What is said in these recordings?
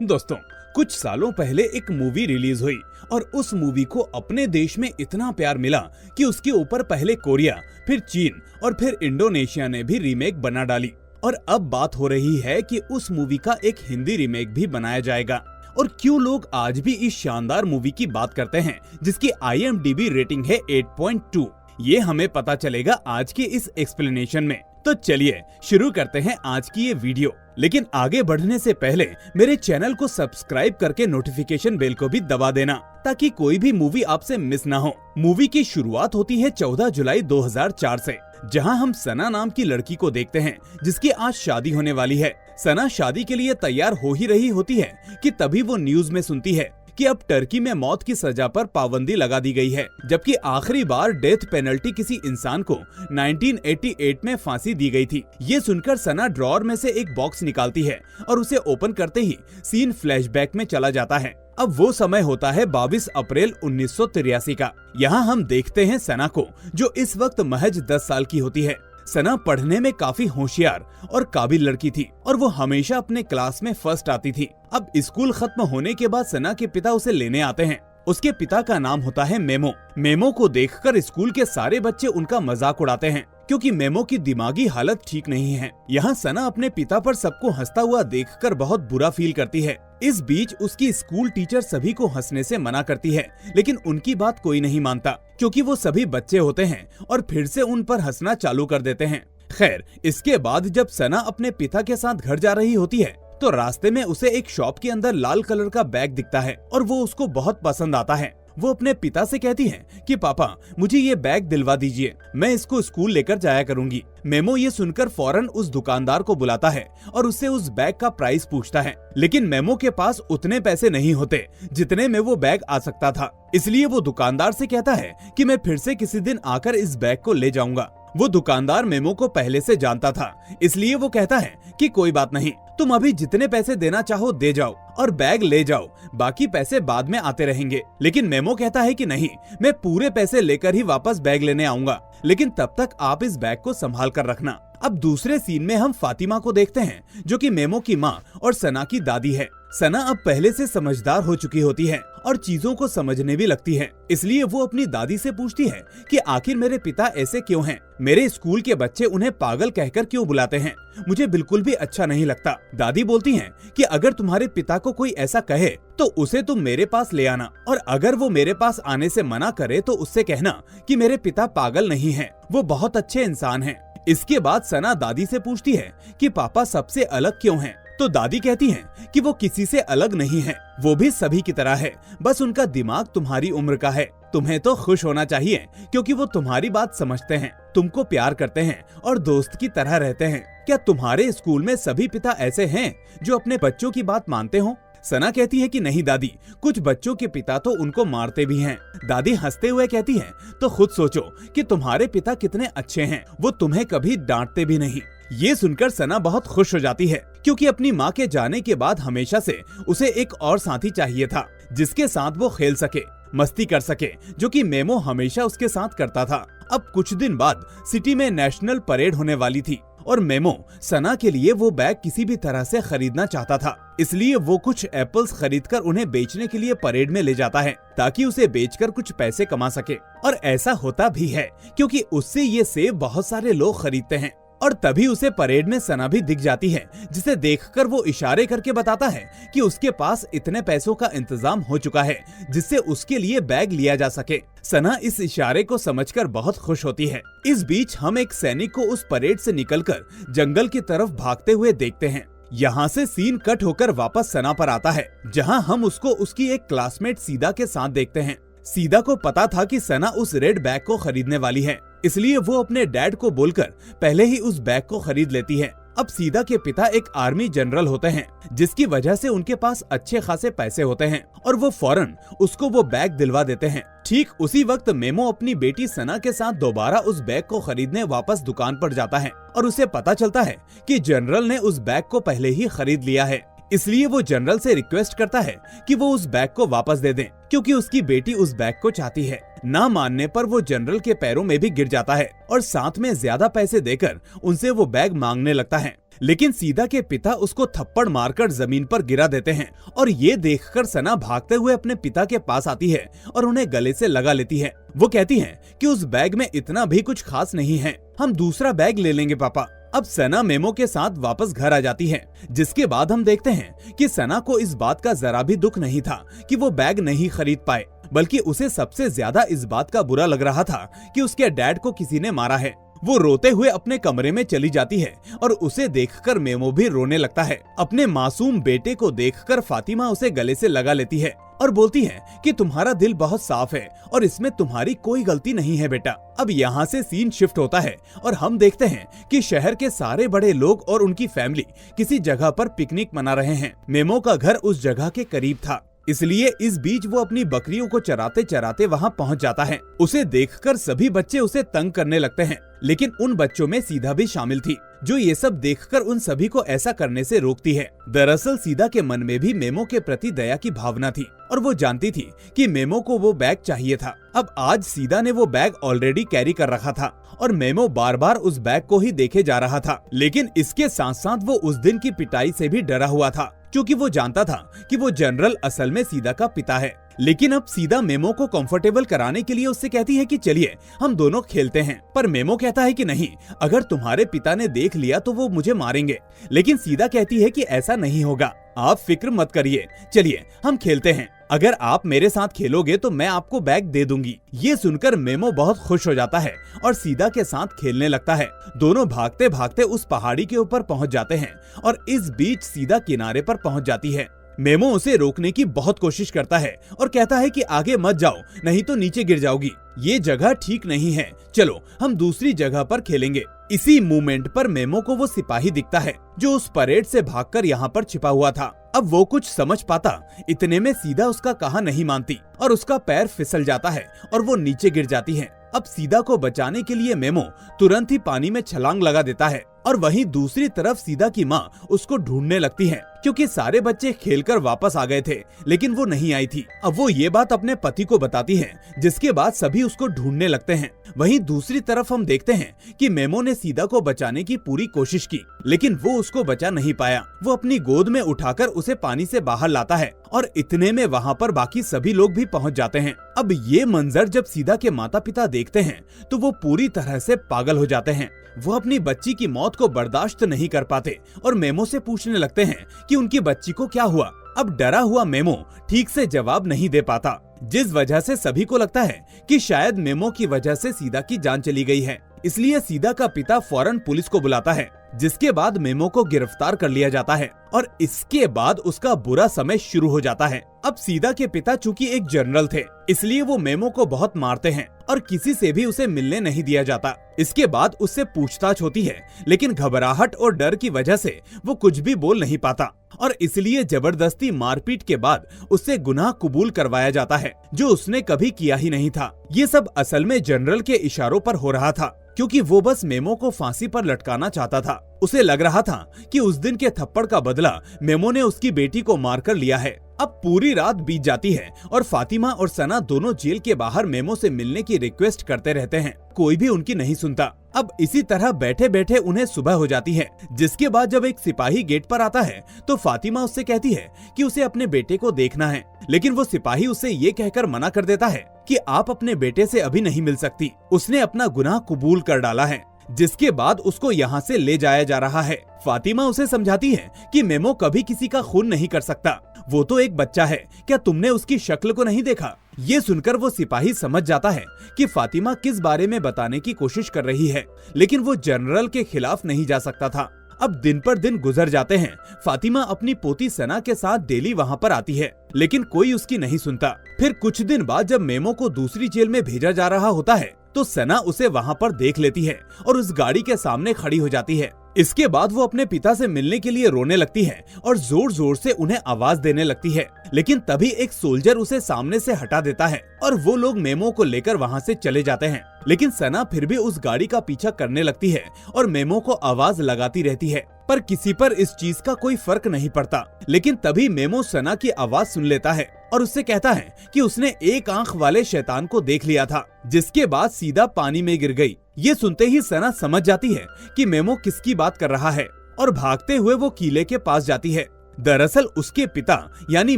दोस्तों, कुछ सालों पहले एक मूवी रिलीज हुई और उस मूवी को अपने देश में इतना प्यार मिला कि उसके ऊपर पहले कोरिया, फिर चीन और फिर इंडोनेशिया ने भी रीमेक बना डाली। और अब बात हो रही है कि उस मूवी का एक हिंदी रीमेक भी बनाया जाएगा। और क्यों लोग आज भी इस शानदार मूवी की बात करते हैं जिसकी IMDb रेटिंग है 8.2, ये हमें पता चलेगा आज के इस एक्सप्लेनेशन में। तो चलिए शुरू करते हैं आज की ये वीडियो। लेकिन आगे बढ़ने से पहले मेरे चैनल को सब्सक्राइब करके नोटिफिकेशन बेल को भी दबा देना ताकि कोई भी मूवी आपसे मिस ना हो। मूवी की शुरुआत होती है 14 जुलाई 2004 से, जहां हम सना नाम की लड़की को देखते हैं जिसकी आज शादी होने वाली है। सना शादी के लिए तैयार हो ही रही होती है कि तभी वो न्यूज में सुनती है कि अब टर्की में मौत की सजा पर पाबंदी लगा दी गई है, जबकि आखिरी बार डेथ पेनल्टी किसी इंसान को 1988 में फांसी दी गई थी। ये सुनकर सना ड्रॉअर में से एक बॉक्स निकालती है और उसे ओपन करते ही सीन फ्लैशबैक में चला जाता है। अब वो समय होता है 22 अप्रैल 1983 का। यहाँ हम देखते हैं सना को, जो इस वक्त महज 10 साल की होती है। सना पढ़ने में काफी होशियार और काबिल लड़की थी और वो हमेशा अपने क्लास में फर्स्ट आती थी। अब स्कूल खत्म होने के बाद सना के पिता उसे लेने आते हैं। उसके पिता का नाम होता है मेमो। मेमो को देखकर स्कूल के सारे बच्चे उनका मजाक उड़ाते हैं क्योंकि मेमो की दिमागी हालत ठीक नहीं है। यहाँ सना अपने पिता पर सबको हंसता हुआ देखकर बहुत बुरा फील करती है। इस बीच उसकी स्कूल टीचर सभी को हंसने से मना करती है, लेकिन उनकी बात कोई नहीं मानता क्योंकि वो सभी बच्चे होते हैं और फिर से उन पर हंसना चालू कर देते हैं। खैर, इसके बाद जब सना अपने पिता के साथ घर जा रही होती है तो रास्ते में उसे एक शॉप के अंदर लाल कलर का बैग दिखता है और वो उसको बहुत पसंद आता है। वो अपने पिता से कहती है कि पापा, मुझे ये बैग दिलवा दीजिए, मैं इसको स्कूल लेकर जाया करूंगी। मेमो ये सुनकर फौरन उस दुकानदार को बुलाता है और उससे उस बैग का प्राइस पूछता है, लेकिन मेमो के पास उतने पैसे नहीं होते जितने में वो बैग आ सकता था। इसलिए वो दुकानदार से कहता है कि मैं फिर से किसी दिन आकर इस बैग को ले जाऊंगा। वो दुकानदार मेमो को पहले से जानता था, इसलिए वो कहता है कि कोई बात नहीं, तुम अभी जितने पैसे देना चाहो दे जाओ और बैग ले जाओ, बाकी पैसे बाद में आते रहेंगे। लेकिन मेमो कहता है कि नहीं, मैं पूरे पैसे लेकर ही वापस बैग लेने आऊंगा, लेकिन तब तक आप इस बैग को संभाल कर रखना। अब दूसरे सीन में हम फातिमा को देखते हैं, जो कि मेमो की माँ और सना की दादी है। सना अब पहले से समझदार हो चुकी होती है और चीजों को समझने भी लगती है, इसलिए वो अपनी दादी से पूछती है कि आखिर मेरे पिता ऐसे क्यों हैं? मेरे स्कूल के बच्चे उन्हें पागल कहकर क्यों बुलाते हैं? मुझे बिल्कुल भी अच्छा नहीं लगता। दादी बोलती हैं कि अगर तुम्हारे पिता को कोई ऐसा कहे तो उसे तुम मेरे पास ले आना, और अगर वो मेरे पास आने से मना करे तो उससे कहना कि मेरे पिता पागल नहीं हैं, वो बहुत अच्छे इंसान हैं। इसके बाद सना दादी से पूछती है कि पापा सबसे अलग क्यों हैं? तो दादी कहती हैं कि वो किसी से अलग नहीं है, वो भी सभी की तरह है, बस उनका दिमाग तुम्हारी उम्र का है। तुम्हें तो खुश होना चाहिए क्योंकि वो तुम्हारी बात समझते हैं, तुमको प्यार करते हैं और दोस्त की तरह रहते हैं। क्या तुम्हारे स्कूल में सभी पिता ऐसे हैं जो अपने बच्चों की बात मानते हो? सना कहती है कि नहीं दादी, कुछ बच्चों के पिता तो उनको मारते भी हैं। दादी हंसते हुए कहती है, तो खुद सोचो कि तुम्हारे पिता कितने अच्छे हैं, वो तुम्हें कभी डांटते भी नहीं। ये सुनकर सना बहुत खुश हो जाती है क्योंकि अपनी माँ के जाने के बाद हमेशा से उसे एक और साथी चाहिए था जिसके साथ वो खेल सके, मस्ती कर सके, जो कि मेमो हमेशा उसके साथ करता था। अब कुछ दिन बाद सिटी में नेशनल परेड होने वाली थी और मेमो सना के लिए वो बैग किसी भी तरह से खरीदना चाहता था, इसलिए वो कुछ एप्पल्स खरीदकर उन्हें बेचने के लिए परेड में ले जाता है ताकि उसे बेचकर कुछ पैसे कमा सके। और ऐसा होता भी है क्योंकि उससे ये सेब बहुत सारे लोग खरीदते हैं। और तभी उसे परेड में सना भी दिख जाती है, जिसे देखकर वो इशारे करके बताता है कि उसके पास इतने पैसों का इंतजाम हो चुका है जिससे उसके लिए बैग लिया जा सके। सना इस इशारे को समझकर बहुत खुश होती है। इस बीच हम एक सैनिक को उस परेड से निकलकर जंगल की तरफ भागते हुए देखते हैं। यहाँ से सीन कट होकर वापस सना पर आता है, जहाँ हम उसको उसकी एक क्लासमेट सीदा के साथ देखते हैं। सीदा को पता था कि सना उस रेड बैग को खरीदने वाली है, इसलिए वो अपने डैड को बोलकर पहले ही उस बैग को खरीद लेती है। अब सीदा के पिता एक आर्मी जनरल होते हैं, जिसकी वजह से उनके पास अच्छे खासे पैसे होते हैं और वो फौरन उसको वो बैग दिलवा देते हैं। ठीक उसी वक्त मेमो अपनी बेटी सना के साथ दोबारा उस बैग को खरीदने वापस दुकान पर जाता है और उसे पता चलता है कि जनरल ने उस बैग को पहले ही खरीद लिया है। इसलिए वो जनरल से रिक्वेस्ट करता है कि वो उस बैग को वापस दे दें, क्योंकि उसकी बेटी उस बैग को चाहती है। ना मानने पर वो जनरल के पैरों में भी गिर जाता है और साथ में ज्यादा पैसे देकर उनसे वो बैग मांगने लगता है। लेकिन सीदा के पिता उसको थप्पड़ मारकर जमीन पर गिरा देते हैं और ये देखकर सना भागते हुए अपने पिता के पास आती है और उन्हें गले से लगा लेती है। वो कहती है कि उस बैग में इतना भी कुछ खास नहीं है, हम दूसरा बैग ले लेंगे पापा। अब सना मेमो के साथ वापस घर आ जाती है, जिसके बाद हम देखते हैं कि सना को इस बात का जरा भी दुख नहीं था कि वो बैग नहीं खरीद पाए, बल्कि उसे सबसे ज्यादा इस बात का बुरा लग रहा था कि उसके डैड को किसी ने मारा है। वो रोते हुए अपने कमरे में चली जाती है और उसे देखकर मेमो भी रोने लगता है। अपने मासूम बेटे को देखकर फातिमा उसे गले से लगा लेती है और बोलती है कि तुम्हारा दिल बहुत साफ है और इसमें तुम्हारी कोई गलती नहीं है बेटा। अब यहाँ से सीन शिफ्ट होता है और हम देखते हैं कि शहर के सारे बड़े लोग और उनकी फैमिली किसी जगह पर पिकनिक मना रहे हैं। मेमो का घर उस जगह के करीब था, इसलिए इस बीच वो अपनी बकरियों को चराते चराते वहाँ पहुँच जाता है। उसे देखकर सभी बच्चे उसे तंग करने लगते हैं, लेकिन उन बच्चों में सीधा भी शामिल थी, जो ये सब देखकर उन सभी को ऐसा करने से रोकती है। दरअसल सीधा के मन में भी मेमो के प्रति दया की भावना थी और वो जानती थी कि मेमो को वो बैग चाहिए था। अब आज सीधा ने वो बैग ऑलरेडी कैरी कर रखा था और मेमो बार बार उस बैग को ही देखे जा रहा था। लेकिन इसके साथ साथ वो उस दिन की पिटाई से भी डरा हुआ था, क्योंकि वो जानता था कि वो जनरल असल में सीधा का पिता है। लेकिन अब सीधा मेमो को कंफर्टेबल कराने के लिए उससे कहती है कि चलिए हम दोनों खेलते हैं, पर मेमो कहता है कि नहीं, अगर तुम्हारे पिता ने देख लिया तो वो मुझे मारेंगे। लेकिन सीधा कहती है कि ऐसा नहीं होगा, आप फिक्र मत करिए, चलिए हम खेलते हैं, अगर आप मेरे साथ खेलोगे तो मैं आपको बैग दे दूंगी। ये सुनकर मेमो बहुत खुश हो जाता है और सीधा के साथ खेलने लगता है। दोनों भागते भागते उस पहाड़ी के ऊपर पहुंच जाते हैं और इस बीच सीधा किनारे पर पहुंच जाती है। मेमो उसे रोकने की बहुत कोशिश करता है और कहता है कि आगे मत जाओ, नहीं तो नीचे गिर जाओगी, ये जगह ठीक नहीं है, चलो हम दूसरी जगह पर खेलेंगे। इसी मोमेंट पर मेमो को वो सिपाही दिखता है जो उस परेड से भागकर यहाँ पर छिपा हुआ था। अब वो कुछ समझ पाता, इतने में सीधा उसका कहा नहीं मानती और उसका पैर फिसल जाता है और वो नीचे गिर जाती है। अब सीधा को बचाने के लिए मेमो तुरंत ही पानी में छलांग लगा देता है और वहीं दूसरी तरफ सीधा की माँ उसको ढूंढने लगती है, क्योंकि सारे बच्चे खेलकर वापस आ गए थे लेकिन वो नहीं आई थी। अब वो ये बात अपने पति को बताती है, जिसके बाद सभी उसको ढूंढने लगते हैं। वहीं दूसरी तरफ हम देखते हैं कि मेमो ने सीधा को बचाने की पूरी कोशिश की, लेकिन वो उसको बचा नहीं पाया। वो अपनी गोद में उठाकर उसे पानी से बाहर लाता है और इतने में वहाँ पर बाकी सभी लोग भी पहुँच जाते हैं। अब ये मंजर जब सीधा के माता पिता देखते हैं तो वो पूरी तरह से पागल हो जाते हैं। वो अपनी बच्ची की मौत को बर्दाश्त नहीं कर पाते और मेमो से पूछने लगते हैं कि उनकी बच्ची को क्या हुआ। अब डरा हुआ मेमो ठीक से जवाब नहीं दे पाता, जिस वजह से सभी को लगता है कि शायद मेमो की वजह से सीधा की जान चली गई है। इसलिए सीधा का पिता फौरन पुलिस को बुलाता है, जिसके बाद मेमो को गिरफ्तार कर लिया जाता है और इसके बाद उसका बुरा समय शुरू हो जाता है। अब सीधा के पिता चूंकि एक जनरल थे, इसलिए वो मेमो को बहुत मारते हैं और किसी से भी उसे मिलने नहीं दिया जाता। इसके बाद उससे पूछताछ होती है, लेकिन घबराहट और डर की वजह से वो कुछ भी बोल नहीं पाता और इसलिए जबरदस्ती मारपीट के बाद उससे गुनाह कबूल करवाया जाता है, जो उसने कभी किया ही नहीं था। ये सब असल में जनरल के इशारों पर हो रहा था, क्योंकि वो बस मेमो को फांसी पर लटकाना चाहता था। उसे लग रहा था कि उस दिन के थप्पड़ का बदला मेमो ने उसकी बेटी को मारकर लिया है। अब पूरी रात बीत जाती है और फातिमा और सना दोनों जेल के बाहर मेमो से मिलने की रिक्वेस्ट करते रहते हैं, कोई भी उनकी नहीं सुनता। अब इसी तरह बैठे बैठे उन्हें सुबह हो जाती है, जिसके बाद जब एक सिपाही गेट पर आता है तो फातिमा उससे कहती है कि उसे अपने बेटे को देखना है, लेकिन वो सिपाही उसे ये कहकर मना कर देता है कि आप अपने बेटे से अभी नहीं मिल सकती, उसने अपना गुनाह कबूल कर डाला है। जिसके बाद उसको यहाँ से ले जाया जा रहा है। फातिमा उसे समझाती है कि मेमो कभी किसी का खून नहीं कर सकता, वो तो एक बच्चा है, क्या तुमने उसकी शक्ल को नहीं देखा? ये सुनकर वो सिपाही समझ जाता है कि फातिमा किस बारे में बताने की कोशिश कर रही है, लेकिन वो जनरल के खिलाफ नहीं जा सकता था। अब दिन पर दिन गुजर जाते हैं। फातिमा अपनी पोती सना के साथ डेली वहाँ पर आती है, लेकिन कोई उसकी नहीं सुनता। फिर कुछ दिन बाद जब मेमो को दूसरी जेल में भेजा जा रहा होता है तो सना उसे वहाँ पर देख लेती है और उस गाड़ी के सामने खड़ी हो जाती है। इसके बाद वो अपने पिता से मिलने के लिए रोने लगती है और जोर जोर से उन्हें आवाज देने लगती है, लेकिन तभी एक सोल्जर उसे सामने से हटा देता है और वो लोग मेमो को लेकर वहाँ से चले जाते हैं। लेकिन सना फिर भी उस गाड़ी का पीछा करने लगती है और मेमो को आवाज लगाती रहती है, पर किसी पर इस चीज का कोई फर्क नहीं पड़ता। लेकिन तभी मेमो सना की आवाज सुन लेता है और उससे कहता है कि उसने एक आंख वाले शैतान को देख लिया था, जिसके बाद सीधा पानी में गिर गई। ये सुनते ही सना समझ जाती है कि मेमो किसकी बात कर रहा है और भागते हुए वो किले के पास जाती है। दरअसल उसके पिता यानी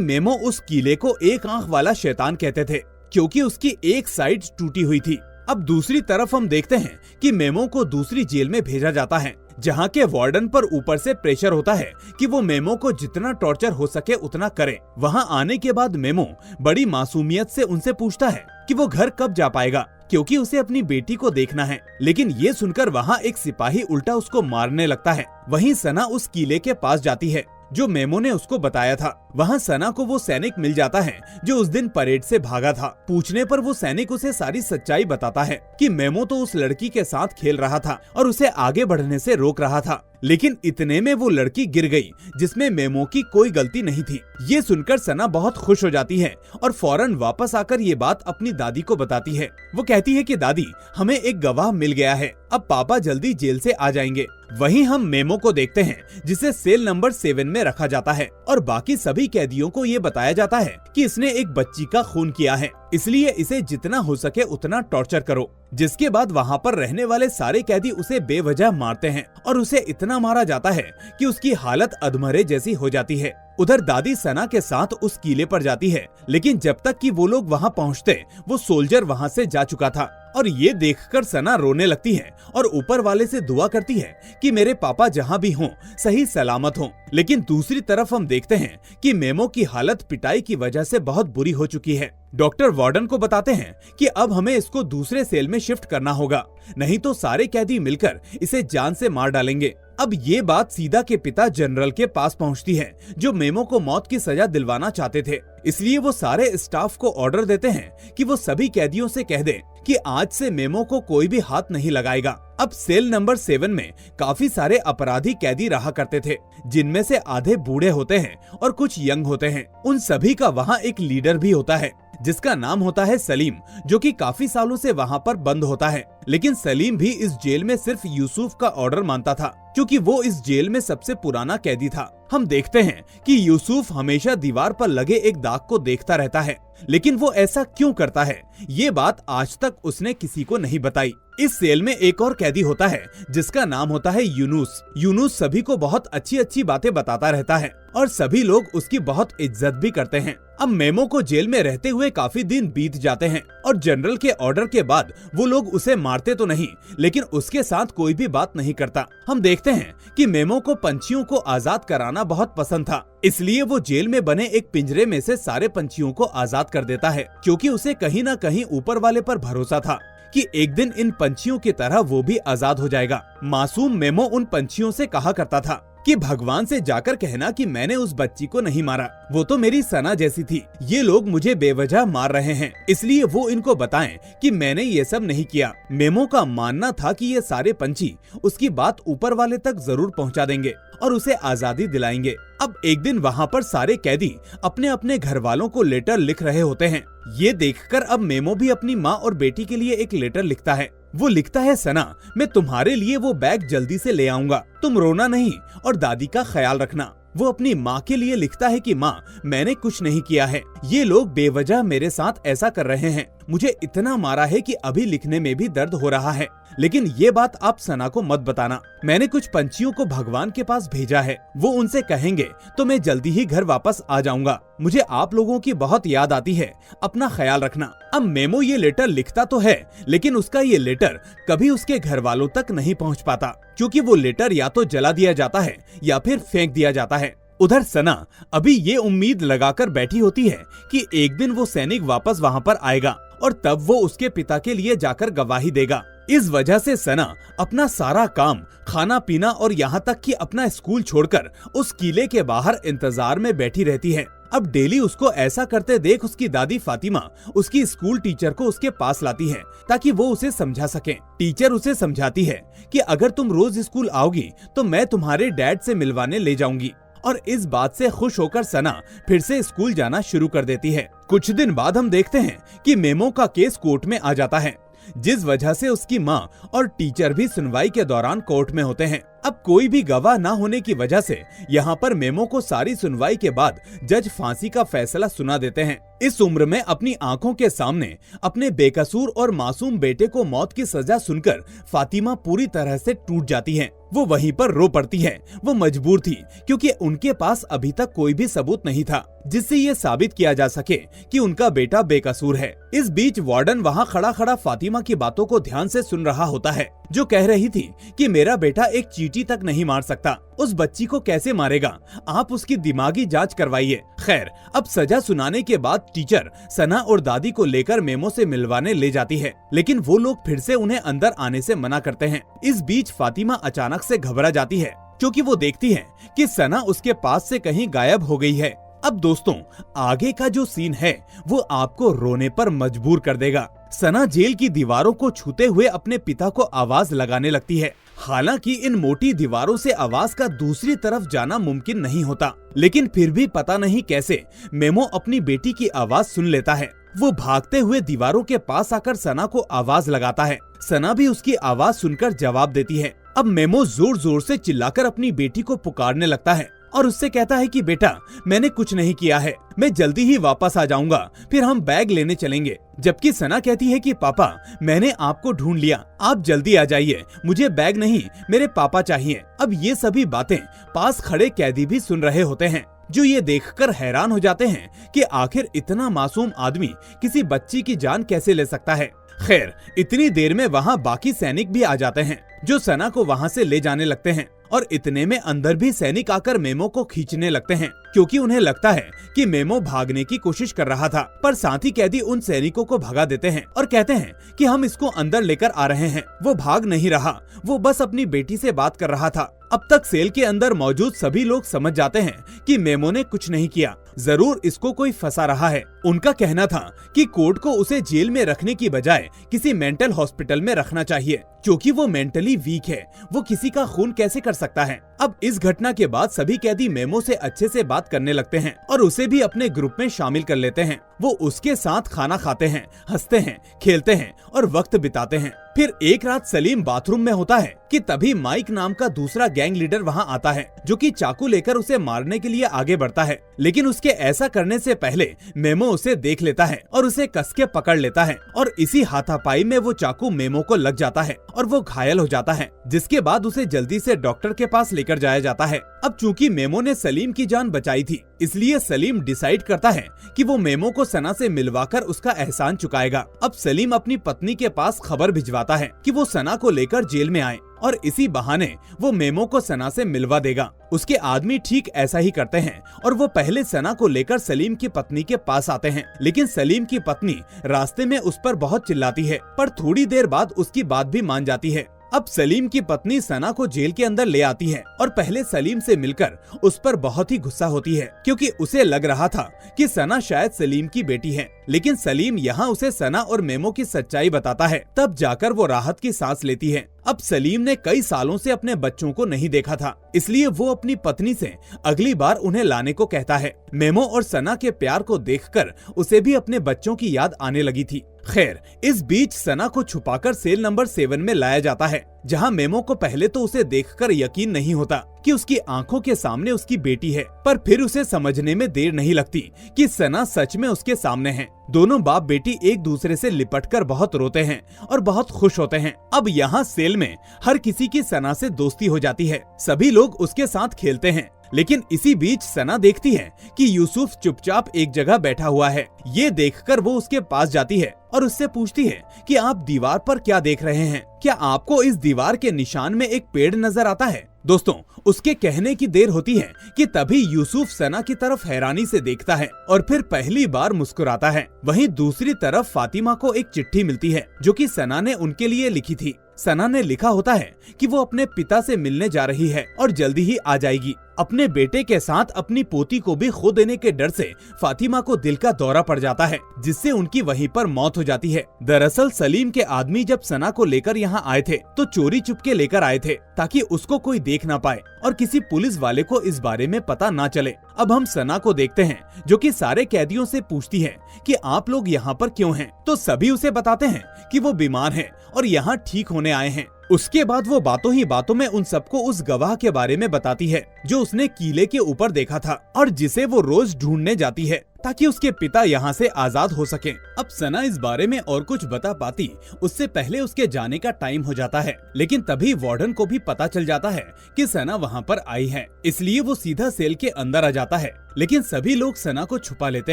मेमो उस किले को एक आंख वाला शैतान कहते थे, क्योंकि उसकी एक साइड टूटी हुई थी। अब दूसरी तरफ हम देखते हैं कि मेमो को दूसरी जेल में भेजा जाता है, जहाँ के वार्डन पर ऊपर से प्रेशर होता है कि वो मेमो को जितना टॉर्चर हो सके उतना करे। वहाँ आने के बाद मेमो बड़ी मासूमियत से उनसे पूछता है कि वो घर कब जा पाएगा, क्योंकि उसे अपनी बेटी को देखना है। लेकिन ये सुनकर वहाँ एक सिपाही उल्टा उसको मारने लगता है। वहीं सना उस किले के पास जाती है जो मेमो ने उसको बताया था। वहाँ सना को वो सैनिक मिल जाता है जो उस दिन परेड से भागा था। पूछने पर वो सैनिक उसे सारी सच्चाई बताता है कि मेमो तो उस लड़की के साथ खेल रहा था और उसे आगे बढ़ने से रोक रहा था, लेकिन इतने में वो लड़की गिर गई जिसमें मेमो की कोई गलती नहीं थी। ये सुनकर सना बहुत खुश हो जाती है और फौरन वापस आकर ये बात अपनी दादी को बताती है। वो कहती है कि दादी, हमें एक गवाह मिल गया है, अब पापा जल्दी जेल से आ जाएंगे। वहीं हम मेमो को देखते हैं जिसे सेल नंबर 7 में रखा जाता है और बाकी सभी कैदियों को ये बताया जाता है कि इसने एक बच्ची का खून किया है, इसलिए इसे जितना हो सके उतना टॉर्चर करो। जिसके बाद वहाँ पर रहने वाले सारे कैदी उसे बेवजह मारते हैं और उसे इतना मारा जाता है कि उसकी हालत अधमरे जैसी हो जाती है। उधर दादी सना के साथ उस किले पर जाती है, लेकिन जब तक कि वो लोग वहाँ पहुँचते वो सोल्जर वहाँ से जा चुका था और ये देखकर सना रोने लगती है और ऊपर वाले से दुआ करती है कि मेरे पापा जहाँ भी हों सही सलामत हों। लेकिन दूसरी तरफ हम देखते हैं कि मेमो की हालत पिटाई की वजह से बहुत बुरी हो चुकी है। डॉक्टर वार्डन को बताते हैं कि अब हमें इसको दूसरे सेल में शिफ्ट करना होगा, नहीं तो सारे कैदी मिलकर इसे जान से मार डालेंगे। अब ये बात सीधा के पिता जनरल के पास पहुंचती है, जो मेमो को मौत की सजा दिलवाना चाहते थे। इसलिए वो सारे स्टाफ को ऑर्डर देते हैं कि वो सभी कैदियों से कह दें कि आज से मेमो को कोई भी हाथ नहीं लगाएगा। अब सेल नंबर 7 में काफी सारे अपराधी कैदी रहा करते थे, जिनमें से आधे बूढ़े होते हैं और कुछ यंग होते हैं। उन सभी का वहाँ एक लीडर भी होता है जिसका नाम होता है सलीम, जो कि काफी सालों से वहाँ पर बंद होता है। लेकिन सलीम भी इस जेल में सिर्फ यूसुफ का ऑर्डर मानता था, क्योंकि वो इस जेल में सबसे पुराना कैदी था। हम देखते हैं कि यूसुफ हमेशा दीवार पर लगे एक दाग को देखता रहता है, लेकिन वो ऐसा क्यों करता है ये बात आज तक उसने किसी को नहीं बताई। इस सेल में एक और कैदी होता है जिसका नाम होता है यूनुस। यूनुस सभी को बहुत अच्छी अच्छी बातें बताता रहता है और सभी लोग उसकी बहुत इज्जत भी करते हैं। अब मेमो को जेल में रहते हुए काफी दिन बीत जाते हैं और जनरल के ऑर्डर के बाद वो लोग उसे मारते तो नहीं, लेकिन उसके साथ कोई भी बात नहीं करता। हम देखते हैं कि मेमो को पंछियों को आजाद कराना बहुत पसंद था, इसलिए वो जेल में बने एक पिंजरे में से सारे पंछियों को आजाद कर देता है, क्योंकि उसे कहीं न कहीं ऊपर वाले पर भरोसा था कि एक दिन इन पंछियों की तरह वो भी आजाद हो जाएगा। मासूम मेमो उन पंछियों से कहा करता था कि भगवान से जाकर कहना कि मैंने उस बच्ची को नहीं मारा, वो तो मेरी सना जैसी थी, ये लोग मुझे बेवजह मार रहे हैं, इसलिए वो इनको बताएं कि मैंने ये सब नहीं किया। मेमो का मानना था कि ये सारे पंछी उसकी बात ऊपर वाले तक जरूर पहुंचा देंगे और उसे आजादी दिलाएंगे। अब एक दिन वहाँ पर सारे कैदी अपने अपने घर वालों को लेटर लिख रहे होते हैं। ये देखकर अब मेमो भी अपनी माँ और बेटी के लिए एक लेटर लिखता है। वो लिखता है, सना, मैं तुम्हारे लिए वो बैग जल्दी से ले आऊंगा, तुम रोना नहीं और दादी का ख्याल रखना। वो अपनी माँ के लिए लिखता है कि माँ, मैंने कुछ नहीं किया है, ये लोग बेवजह मेरे साथ ऐसा कर रहे हैं, मुझे इतना मारा है कि अभी लिखने में भी दर्द हो रहा है, लेकिन ये बात आप सना को मत बताना। मैंने कुछ पंछियों को भगवान के पास भेजा है, वो उनसे कहेंगे तो मैं जल्दी ही घर वापस आ जाऊंगा। मुझे आप लोगों की बहुत याद आती है, अपना ख्याल रखना। अब मेमो ये लेटर लिखता तो है, लेकिन उसका ये लेटर कभी उसके घर वालों तक नहीं पहुंच पाता, क्योंकि वो लेटर या तो जला दिया जाता है या फिर फेंक दिया जाता है। उधर सना अभी ये उम्मीद लगाकर बैठी होती है कि एक दिन वो सैनिक वापस वहाँ पर आएगा और तब वो उसके पिता के लिए जाकर गवाही देगा। इस वजह से सना अपना सारा काम, खाना पीना और यहाँ तक कि अपना स्कूल छोड़कर उस किले के बाहर इंतजार में बैठी रहती है। अब डेली उसको ऐसा करते देख उसकी दादी फातिमा उसकी स्कूल टीचर को उसके पास लाती है ताकि वो उसे समझा सके। टीचर उसे समझाती है कि अगर तुम रोज स्कूल आओगी तो मैं तुम्हारे डैड से मिलवाने ले जाऊंगी, और इस बात से खुश होकर सना फिर से स्कूल जाना शुरू कर देती है। कुछ दिन बाद हम देखते हैं कि मेमो का केस कोर्ट में आ जाता है। जिस वजह से उसकी माँ और टीचर भी सुनवाई के दौरान कोर्ट में होते हैं। अब कोई भी गवाह न होने की वजह से यहाँ पर मेमो को सारी सुनवाई के बाद जज फांसी का फैसला सुना देते हैं। इस उम्र में अपनी आंखों के सामने अपने बेकसूर और मासूम बेटे को मौत की सजा सुनकर फातिमा पूरी तरह से टूट जाती है। वो वहीं पर रो पड़ती है। वो मजबूर थी क्योंकि उनके पास अभी तक कोई भी सबूत नहीं था जिससे ये साबित किया जा सके कि उनका बेटा बेकसूर है। इस बीच वार्डन वहाँ खड़ा खड़ा फातिमा की बातों को ध्यान से सुन रहा होता है, जो कह रही थी कि मेरा बेटा एक चींटी तक नहीं मार सकता, उस बच्ची को कैसे मारेगा, आप उसकी दिमागी जांच करवाइए। खैर, अब सजा सुनाने के बाद टीचर सना और दादी को लेकर मेमो से मिलवाने ले जाती है, लेकिन वो लोग फिर से उन्हें अंदर आने से मना करते हैं। इस बीच फातिमा अचानक से घबरा जाती है क्योंकि वो देखती है कि सना उसके पास से कहीं गायब हो गई है। अब दोस्तों, आगे का जो सीन है वो आपको रोने पर मजबूर कर देगा। सना जेल की दीवारों को छूते हुए अपने पिता को आवाज लगाने लगती है। हालांकि इन मोटी दीवारों से आवाज का दूसरी तरफ जाना मुमकिन नहीं होता, लेकिन फिर भी पता नहीं कैसे मेमो अपनी बेटी की आवाज सुन लेता है। वो भागते हुए दीवारों के पास आकर सना को आवाज लगाता है। सना भी उसकी आवाज सुनकर जवाब देती है। अब मेमो जोर जोर से चिल्लाकर अपनी बेटी को पुकारने लगता है और उससे कहता है कि बेटा, मैंने कुछ नहीं किया है, मैं जल्दी ही वापस आ जाऊंगा, फिर हम बैग लेने चलेंगे। जबकि सना कहती है कि पापा, मैंने आपको ढूंढ लिया, आप जल्दी आ जाइए, मुझे बैग नहीं, मेरे पापा चाहिए। अब ये सभी बातें पास खड़े कैदी भी सुन रहे होते हैं, जो ये देखकर हैरान हो जाते हैं कि आखिर इतना मासूम आदमी किसी बच्ची की जान कैसे ले सकता है। खैर, इतनी देर में वहाँ बाकी सैनिक भी आ जाते हैं, जो सना को वहाँ से ले जाने लगते हैं और इतने में अंदर भी सैनिक आकर मेमो को खींचने लगते हैं, क्योंकि उन्हें लगता है कि मेमो भागने की कोशिश कर रहा था। पर साथी कैदी उन सैनिकों को भगा देते हैं और कहते हैं कि हम इसको अंदर लेकर आ रहे हैं। वो भाग नहीं रहा, वो बस अपनी बेटी से बात कर रहा था। अब तक सेल के अंदर मौजूद सभी लोग समझ जाते हैं कि मेमो ने कुछ नहीं किया, जरूर इसको कोई फंसा रहा है। उनका कहना था कि कोर्ट को उसे जेल में रखने की बजाय किसी मेंटल हॉस्पिटल में रखना चाहिए, क्योंकि वो मेंटली वीक है, वो किसी का खून कैसे कर सकता है। अब इस घटना के बाद सभी कैदी मेमो से अच्छे से बात करने लगते हैं और उसे भी अपने ग्रुप में शामिल कर लेते हैं। वो उसके साथ खाना खाते हैं, हंसते हैं, खेलते हैं और वक्त बिताते हैं। फिर एक रात सलीम बाथरूम में होता है कि तभी माइक नाम का दूसरा गैंग लीडर वहाँ आता है, जो कि चाकू लेकर उसे मारने के लिए आगे बढ़ता है। लेकिन उसके ऐसा करने से पहले मेमो उसे देख लेता है और उसे कस के पकड़ लेता है और इसी हाथापाई में वो चाकू मेमो को लग जाता है और वो घायल हो जाता है, जिसके बाद उसे जल्दी से डॉक्टर के पास लेकर जाया जाता है। अब चूंकि मेमो ने सलीम की जान बचाई थी, इसलिए सलीम डिसाइड करता है कि वो मेमो को सना से मिलवाकर उसका एहसान चुकाएगा। अब सलीम अपनी पत्नी के पास खबर भिजवाता है कि वो सना को लेकर जेल में आए और इसी बहाने वो मेमो को सना से मिलवा देगा। उसके आदमी ठीक ऐसा ही करते हैं और वो पहले सना को लेकर सलीम की पत्नी के पास आते हैं, लेकिन सलीम की पत्नी रास्ते में उस पर बहुत चिल्लाती है, पर थोड़ी देर बाद उसकी बात भी मान जाती है। अब सलीम की पत्नी सना को जेल के अंदर ले आती है और पहले सलीम से मिलकर उस पर बहुत ही गुस्सा होती है, क्योंकि उसे लग रहा था कि सना शायद सलीम की बेटी है। लेकिन सलीम यहाँ उसे सना और मेमो की सच्चाई बताता है, तब जाकर वो राहत की सांस लेती है। अब सलीम ने कई सालों से अपने बच्चों को नहीं देखा था, इसलिए वो अपनी पत्नी से अगली बार उन्हें लाने को कहता है। मेमो और सना के प्यार को देखकर उसे भी अपने बच्चों की याद आने लगी थी। खैर, इस बीच सना को छुपाकर सेल नंबर 7 में लाया जाता है, जहां मेमो को पहले तो उसे देखकर यकीन नहीं होता कि उसकी आंखों के सामने उसकी बेटी है, पर फिर उसे समझने में देर नहीं लगती कि सना सच में उसके सामने है। दोनों बाप बेटी एक दूसरे से लिपटकर बहुत रोते हैं और बहुत खुश होते हैं। अब यहाँ सेल में हर किसी की सना से दोस्ती हो जाती है, सभी लोग उसके साथ खेलते हैं। लेकिन इसी बीच सना देखती है कि यूसुफ चुपचाप एक जगह बैठा हुआ है। ये देखकर वो उसके पास जाती है और उससे पूछती है कि आप दीवार पर क्या देख रहे हैं, क्या आपको इस दीवार के निशान में एक पेड़ नजर आता है। दोस्तों, उसके कहने की देर होती है कि तभी यूसुफ सना की तरफ हैरानी से देखता है और फिर पहली बार मुस्कुराता है। वहीं दूसरी तरफ फातिमा को एक चिट्ठी मिलती है, जो कि सना ने उनके लिए लिखी थी। सना ने लिखा होता है कि वो अपने पिता से मिलने जा रही है और जल्दी ही आ जाएगी। अपने बेटे के साथ अपनी पोती को भी खो देने के डर से फातिमा को दिल का दौरा पड़ जाता है, जिससे उनकी वहीं पर मौत हो जाती है। दरअसल सलीम के आदमी जब सना को लेकर यहाँ आए थे तो चोरी चुपके लेकर आए थे ताकि उसको कोई देख ना पाए और किसी पुलिस वाले को इस बारे में पता ना चले। अब हम सना को देखते हैं जो कि सारे कैदियों से पूछती है कि आप लोग यहाँ पर क्यों हैं, तो सभी उसे बताते हैं कि वो बीमार हैं और यहाँ ठीक होने आए हैं। उसके बाद वो बातों ही बातों में उन सबको उस गवाह के बारे में बताती है जो उसने किले के ऊपर देखा था और जिसे वो रोज ढूंढने जाती है ताकि उसके पिता यहाँ से आजाद हो सकें। अब सना इस बारे में और कुछ बता पाती उससे पहले उसके जाने का टाइम हो जाता है, लेकिन तभी वार्डन को भी पता चल जाता है कि सना वहाँ पर आई है, इसलिए वो सीधा सेल के अंदर आ जाता है। लेकिन सभी लोग सना को छुपा लेते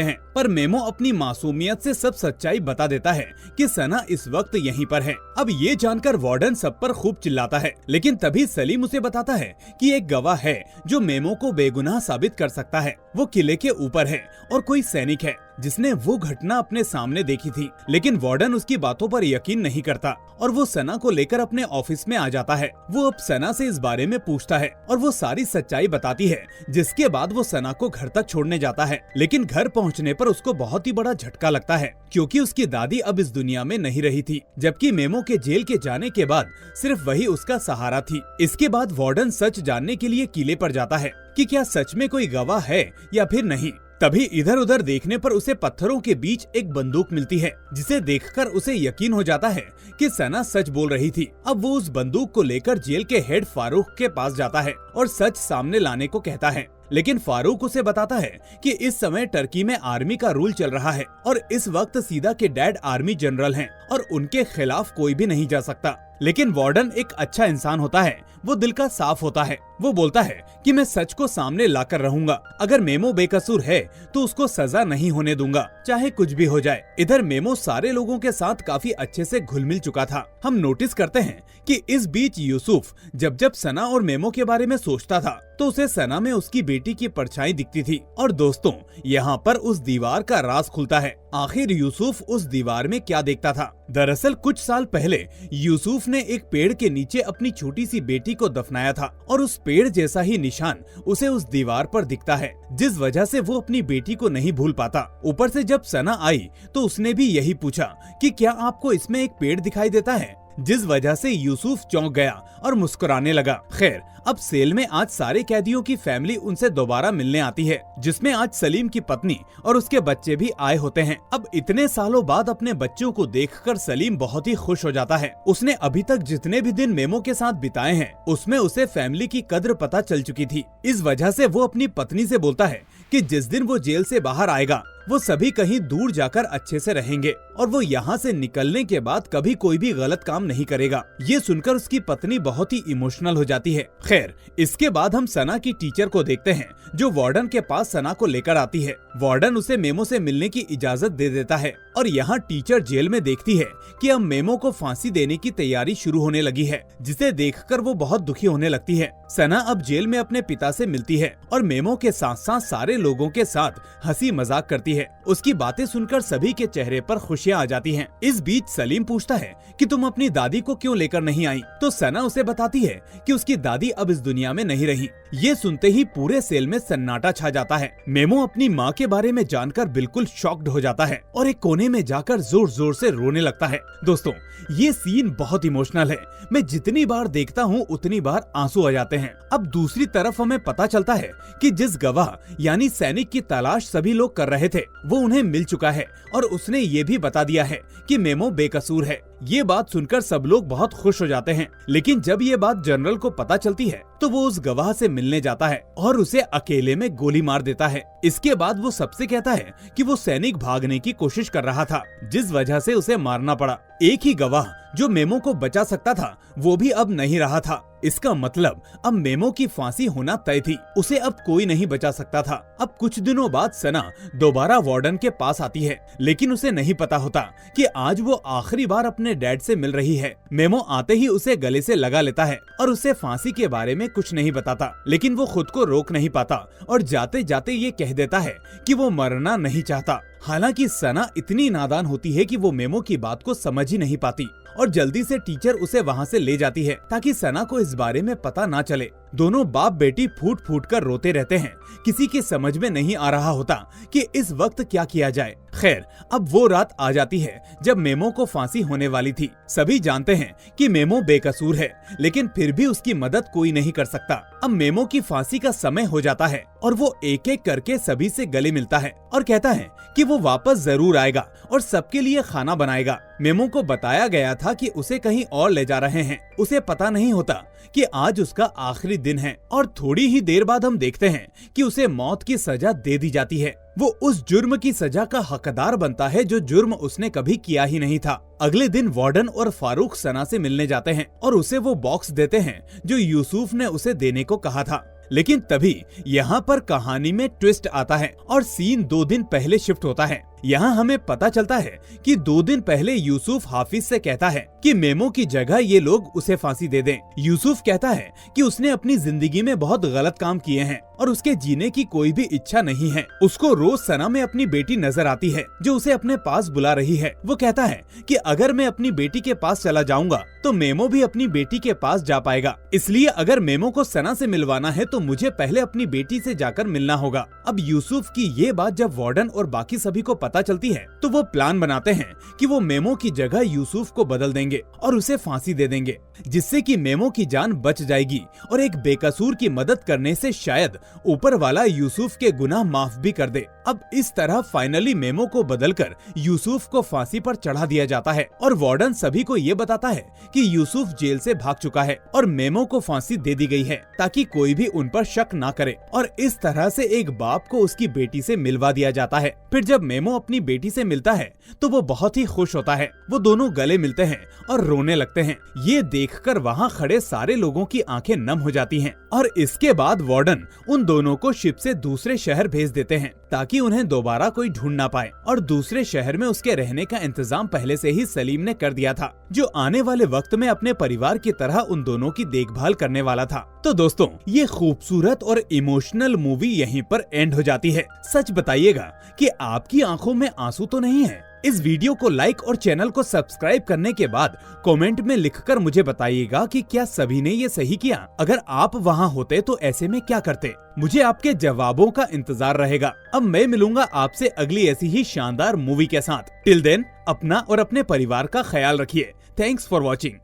हैं, पर मेमो अपनी मासूमियत से सब सच्चाई बता देता है कि सना इस वक्त यहीं पर है। अब ये जानकर वार्डन सब पर खूब चिल्लाता है, लेकिन तभी सलीम उसे बताता है कि एक गवाह है जो मेमो को बेगुनाह साबित कर सकता है। वो किले के ऊपर है और कोई सैनिक है जिसने वो घटना अपने सामने देखी थी। लेकिन वार्डन उसकी बातों पर यकीन नहीं करता और वो सना को लेकर अपने ऑफिस में आ जाता है। वो अब सना से इस बारे में पूछता है और वो सारी सच्चाई बताती है, जिसके बाद वो सना को घर तक छोड़ने जाता है। लेकिन घर पहुंचने पर उसको बहुत ही बड़ा झटका लगता है, क्योंकि उसकी दादी अब इस दुनिया में नहीं रही थी, जबकि मेमो के जेल के जाने के बाद सिर्फ वही उसका सहारा थी। इसके बाद वार्डन सच जानने के लिए किले पर जाता है कि क्या सच में कोई गवाह है या फिर नहीं। तभी इधर उधर देखने पर उसे पत्थरों के बीच एक बंदूक मिलती है, जिसे देखकर उसे यकीन हो जाता है कि सना सच बोल रही थी। अब वो उस बंदूक को लेकर जेल के हेड फारूक के पास जाता है और सच सामने लाने को कहता है। लेकिन फारूक उसे बताता है कि इस समय टर्की में आर्मी का रूल चल रहा है और इस वक्त सीधा के डैड आर्मी जनरल हैं और उनके खिलाफ कोई भी नहीं जा सकता। लेकिन वार्डन एक अच्छा इंसान होता है, वो दिल का साफ होता है। वो बोलता है कि मैं सच को सामने लाकर रहूंगा। अगर मेमो बेकसूर है तो उसको सजा नहीं होने दूंगा, चाहे कुछ भी हो जाए। इधर मेमो सारे लोगों के साथ काफी अच्छे से घुल मिल चुका था। हम नोटिस करते हैं कि इस बीच यूसुफ जब जब सना और मेमो के बारे में सोचता था तो उसे सना में उसकी बेटी की परछाई दिखती थी। और दोस्तों, यहाँ पर उस दीवार का राज खुलता है। आखिर यूसुफ उस दीवार में क्या देखता था? दरअसल कुछ साल पहले यूसुफ ने एक पेड़ के नीचे अपनी छोटी सी बेटी को दफनाया था और उस पेड़ जैसा ही निशान उसे उस दीवार पर दिखता है, जिस वजह से वो अपनी बेटी को नहीं भूल पाता। ऊपर से जब सना आई तो उसने भी यही पूछा कि क्या आपको इसमें एक पेड़ दिखाई देता है, जिस वजह से यूसुफ चौंक गया और मुस्कुराने लगा। खैर, अब सेल में आज सारे कैदियों की फैमिली उनसे दोबारा मिलने आती है, जिसमें आज सलीम की पत्नी और उसके बच्चे भी आए होते हैं। अब इतने सालों बाद अपने बच्चों को देखकर सलीम बहुत ही खुश हो जाता है। उसने अभी तक जितने भी दिन मेमो के साथ बिताए हैं उसमें उसे फैमिली की कद्र पता चल चुकी थी। इस वजह से वो अपनी पत्नी से बोलता है कि जिस दिन वो जेल से बाहर आएगा वो सभी कहीं दूर जाकर अच्छे से रहेंगे और वो यहाँ से निकलने के बाद कभी कोई भी गलत काम नहीं करेगा। ये सुनकर उसकी पत्नी बहुत ही इमोशनल हो जाती है। खैर, इसके बाद हम सना की टीचर को देखते हैं जो वार्डन के पास सना को लेकर आती है। वार्डन उसे मेमो से मिलने की इजाजत दे देता है और यहाँ टीचर जेल में देखती है कि अब मेमो को फांसी देने की तैयारी शुरू होने लगी है, जिसे देखकर वो बहुत दुखी होने लगती है। सना अब जेल में अपने पिता से मिलती है और मेमो के साथ साथ सारे लोगों के साथ हंसी मजाक करती है। उसकी बातें सुनकर सभी के चेहरे पर खुशियां आ जाती हैं। इस बीच सलीम पूछता है कि तुम अपनी दादी को क्यों लेकर नहीं आई, तो सना उसे बताती है कि उसकी दादी अब इस दुनिया में नहीं रही। ये सुनते ही पूरे सेल में सन्नाटा छा जाता है। मेमो अपनी माँ के बारे में जानकर बिल्कुल शॉक्ड हो जाता है और एक कोने में जाकर जोर जोर से रोने लगता है। दोस्तों, ये सीन बहुत इमोशनल है। मैं जितनी बार देखता हूँ उतनी बार आंसू आ जाते हैं। अब दूसरी तरफ हमें पता चलता है कि जिस गवाह यानी सैनिक की तलाश सभी लोग कर रहे थे वो उन्हें मिल चुका है और उसने ये भी बता दिया है कि मेमो बेकसूर है। ये बात सुनकर सब लोग बहुत खुश हो जाते हैं। लेकिन जब ये बात जनरल को पता चलती है तो वो उस गवाह से मिलने जाता है और उसे अकेले में गोली मार देता है। इसके बाद वो सबसे कहता है कि वो सैनिक भागने की कोशिश कर रहा था, जिस वजह से उसे मारना पड़ा। एक ही गवाह जो मेमो को बचा सकता था वो भी अब नहीं रहा था। इसका मतलब अब मेमो की फांसी होना तय थी, उसे अब कोई नहीं बचा सकता था। अब कुछ दिनों बाद सना दोबारा वार्डन के पास आती है, लेकिन उसे नहीं पता होता कि आज वो आखिरी बार अपने डैड से मिल रही है। मेमो आते ही उसे गले से लगा लेता है और उसे फांसी के बारे में कुछ नहीं बताता, लेकिन वो खुद को रोक नहीं पाता और जाते जाते ये कह देता है कि वो मरना नहीं चाहता। हालांकि सना इतनी नादान होती है कि वो मेमो की बात को समझ ही नहीं पाती और जल्दी से टीचर उसे वहाँ से ले जाती है ताकि सना को इस बारे में पता ना चले। दोनों बाप बेटी फूट फूट कर रोते रहते हैं। किसी के समझ में नहीं आ रहा होता कि इस वक्त क्या किया जाए। खैर, अब वो रात आ जाती है जब मेमो को फांसी होने वाली थी। सभी जानते हैं कि मेमो बेकसूर है, लेकिन फिर भी उसकी मदद कोई नहीं कर सकता। अब मेमो की फांसी का समय हो जाता है और वो एक एक करके सभी से गले मिलता है और कहता है कि वो वापस जरूर आएगा और सबके लिए खाना बनाएगा। मेमो को बताया गया था कि उसे कहीं और ले जा रहे हैं। उसे पता नहीं होता कि आज उसका आखिरी दिन है और थोड़ी ही देर बाद हम देखते हैं कि उसे मौत की सजा दे दी जाती है। वो उस जुर्म की सजा का हकदार बनता है जो जुर्म उसने कभी किया ही नहीं था। अगले दिन वार्डन और फारूक सना से मिलने जाते हैं और उसे वो बॉक्स देते हैं जो यूसुफ ने उसे देने को कहा था। लेकिन तभी यहाँ पर कहानी में ट्विस्ट आता है और सीन 2 दिन पहले शिफ्ट होता है। यहाँ हमें पता चलता है कि 2 दिन पहले यूसुफ हाफिज से कहता है कि मेमो की जगह ये लोग उसे फांसी दे दें। यूसुफ कहता है कि उसने अपनी जिंदगी में बहुत गलत काम किए हैं और उसके जीने की कोई भी इच्छा नहीं है। उसको रोज सना में अपनी बेटी नजर आती है जो उसे अपने पास बुला रही है। वो कहता है कि अगर मैं अपनी बेटी के पास चला जाऊंगा तो मेमो भी अपनी बेटी के पास जा पाएगा, इसलिए अगर मेमो को सना से मिलवाना है तो मुझे पहले अपनी बेटी से जाकर मिलना होगा। अब यूसुफ की ये बात जब वार्डन और बाकी सभी को पता चलती है तो वो प्लान बनाते हैं कि वो मेमो की जगह यूसुफ को बदल देंगे और उसे फांसी दे देंगे, जिससे कि मेमो की जान बच जाएगी और एक बेकसूर की मदद करने से शायद ऊपर वाला यूसुफ के गुनाह माफ भी कर दे। अब इस तरह फाइनली मेमो को बदलकर यूसुफ को फांसी पर चढ़ा दिया जाता है और वार्डन सभी को ये बताता है कि यूसुफ जेल से भाग चुका है और मेमो को फांसी दे दी गई है ताकि कोई भी उन पर शक ना करे। और इस तरह से एक बाप को उसकी बेटी से मिलवा दिया जाता है। फिर जब मेमो अपनी बेटी से मिलता है तो वो बहुत ही खुश होता है। वो दोनों गले मिलते हैं और रोने लगते हैं। ये देखकर वहाँ खड़े सारे लोगों की आंखें नम हो जाती हैं और इसके बाद वार्डन उन दोनों को शिप से दूसरे शहर भेज देते हैं ताकि उन्हें दोबारा कोई ढूंढ ना पाए। और दूसरे शहर में उसके रहने का इंतजाम पहले से ही सलीम ने कर दिया था, जो आने वाले वक्त में अपने परिवार की तरह उन दोनों की देखभाल करने वाला था। तो दोस्तों, ये खूबसूरत और इमोशनल मूवी यहीं पर एंड हो जाती है। सच बताइएगा कि आपकी आंखों में आंसू तो नहीं है? इस वीडियो को लाइक और चैनल को सब्सक्राइब करने के बाद कमेंट में लिखकर मुझे बताइएगा कि क्या सभी ने ये सही किया। अगर आप वहाँ होते तो ऐसे में क्या करते? मुझे आपके जवाबों का इंतजार रहेगा। अब मैं मिलूंगा आपसे अगली ऐसी ही शानदार मूवी के साथ। टिल देन अपना और अपने परिवार का ख्याल रखिए। Thanks for watching.